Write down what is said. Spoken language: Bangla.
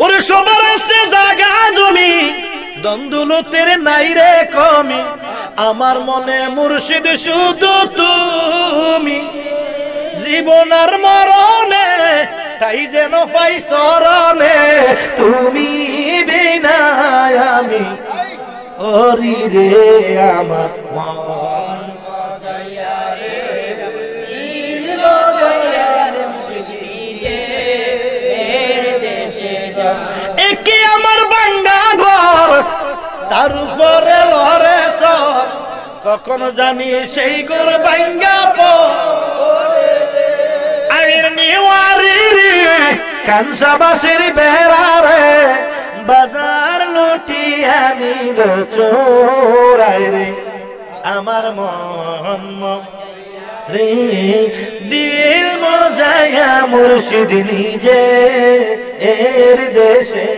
ওরে সবার আছে জায়গা জমি, দ্বন্দ্বলতের নাই রে কমি, আমার মনে মুর্শিদ শুধু তুমি। জীবন আর মরণে তাই যেন পাই চরণে, তুমি বিনা আমি ওরি রে আমার মন মজাইয়া রে, একে আমার বাঙ্গা ঘর, তার উপরে লড়ে সব, কখনো জানি সেই ঘর বাঙ্গা পড়ে। আমির নিওয়ারি রে কানসাবাসের বেড়া রে, বাজার লুটিয়া নিল চোরাই রে আমার মন রে, দিল মজায়া মুর্শিদ নিজে এর দেশে।